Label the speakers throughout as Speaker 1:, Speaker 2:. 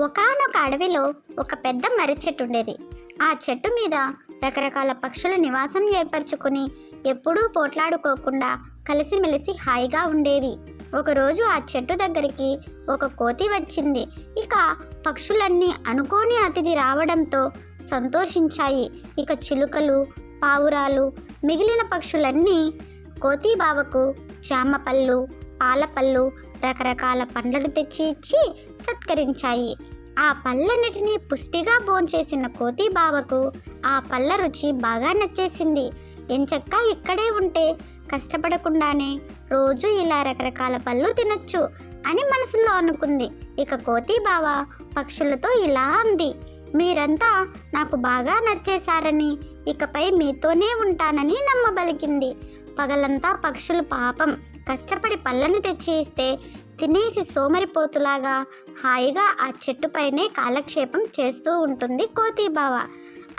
Speaker 1: ఒకానొక అడవిలో ఒక పెద్ద మర్రి చెట్టు ఉండేది. ఆ చెట్టు మీద రకరకాల పక్షులు నివాసం ఏర్పరచుకుని ఎప్పుడూ పోట్లాడుకోకుండా కలిసిమెలిసి హాయిగా ఉండేవి. ఒకరోజు ఆ చెట్టు దగ్గరికి ఒక కోతి వచ్చింది. ఇక పక్షులన్నీ అనుకోని అతిథి రావడంతో సంతోషించాయి. ఇక చిలుకలు, పావురాలు, మిగిలిన పక్షులన్నీ కోతి బావకు జామపళ్ళు, పాలపళ్ళు, రకరకాల పండ్లను తెచ్చి ఇచ్చి సత్కరించాయి. ఆ పళ్ళన్నిటినీ పుష్టిగా భోంచేసిన కోతి బావకు ఆ పళ్ళ రుచి బాగా నచ్చేసింది. ఎంచక్కా ఇక్కడే ఉంటే కష్టపడకుండానే రోజు ఇలా రకరకాల పళ్ళు తినొచ్చు అని మనసులో అనుకుంది. ఇక కోతి బావ పక్షులతో ఇలా అంది, మీరంతా నాకు బాగా నచ్చేశారని, ఇకపై మీతోనే ఉంటానని నమ్మబలికింది. పగలంతా పక్షులు పాపం కష్టపడి పళ్ళను తెచ్చి ఇస్తే తినేసి సోమరిపోతులాగా హాయిగా ఆ చెట్టుపైనే కాలక్షేపం చేస్తూ ఉంటుంది కోతి బావ.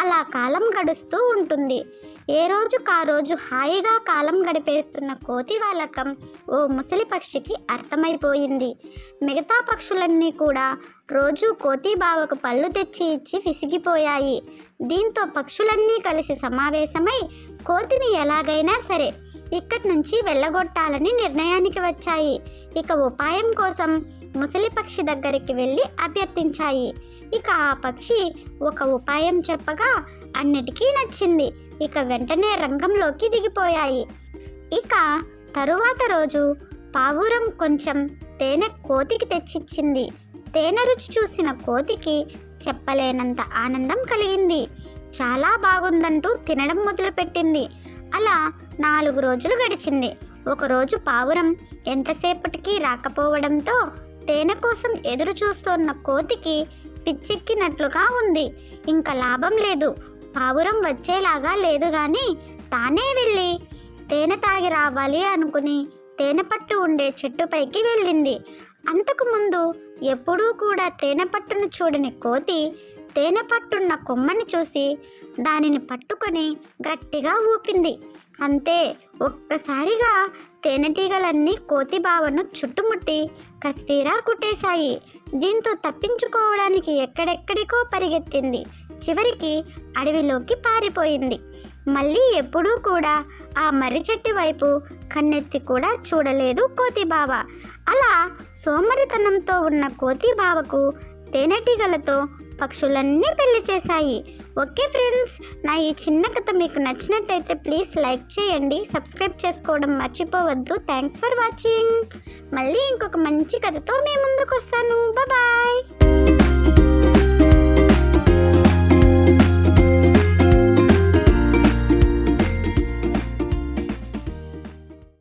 Speaker 1: అలా కాలం గడుస్తూ ఉంటుంది. ఏ రోజుకా రోజు హాయిగా కాలం గడిపేస్తున్న కోతి వాలకం ఓ ముసలి పక్షికి అర్థమైపోయింది. మిగతా పక్షులన్నీ కూడా రోజు కోతి బావకు పళ్ళు తెచ్చి ఇచ్చి విసిగిపోయాయి. దీంతో పక్షులన్నీ కలిసి సమావేశమై కోతిని ఎలాగైనా సరే ఇక్కడి నుంచి వెళ్ళగొట్టాలని నిర్ణయానికి వచ్చాయి. ఇక ఉపాయం కోసం ముసలి పక్షి దగ్గరికి వెళ్ళి అభ్యర్థించాయి. ఇక ఆ పక్షి ఒక ఉపాయం చెప్పగా అన్నిటికీ నచ్చింది. ఇక వెంటనే రంగంలోకి దిగిపోయాయి. ఇక తరువాత రోజు పావురం కొంచెం తేనె కోతికి తెచ్చిచ్చింది. తేనె రుచి చూసిన కోతికి చెప్పలేనంత ఆనందం కలిగింది. చాలా బాగుందంటూ తినడం మొదలుపెట్టింది. అలా 4 రోజులు గడిచింది. ఒకరోజు పావురం ఎంతసేపటికి రాకపోవడంతో తేనె కోసం ఎదురు చూస్తున్న కోతికి పిచ్చెక్కినట్లుగా ఉంది. ఇంకా లాభం లేదు, పావురం వచ్చేలాగా లేదు కానీ తానే వెళ్ళి తేనె తాగి రావాలి అనుకుని తేనె పట్టు ఉండే చెట్టుపైకి వెళ్ళింది. అంతకుముందు ఎప్పుడూ కూడా తేనె పట్టును చూడని కోతి తేనె పట్టున్న కొమ్మని చూసి దానిని పట్టుకొని గట్టిగా ఊపింది. అంతే, ఒక్కసారిగా తేనెటీగలన్నీ కోతి బావను చుట్టుముట్టి కస్తీరా కుట్టేశాయి. దీంతో తప్పించుకోవడానికి ఎక్కడెక్కడికో పరిగెత్తింది. చివరికి అడవిలోకి పారిపోయింది. మళ్ళీ ఎప్పుడూ కూడా ఆ మర్రి చెట్టు వైపు కన్నెత్తి కూడా చూడలేదు కోతి బావ. అలా సోమరితనంతో ఉన్న కోతి బావకు తేనెటీగలతో పక్షులన్నీ పెళ్లి చేశాయి. ఓకే ఫ్రెండ్స్, నా ఈ చిన్న కథ మీకు నచ్చినట్టయితే ప్లీజ్ లైక్ చేయండి, సబ్స్క్రైబ్ చేసుకోవడం మర్చిపోవద్దు. Thanks for watching. మళ్ళీ ఇంకొక మంచి కథతో మీ ముందుకు వస్తాను. బాయ్.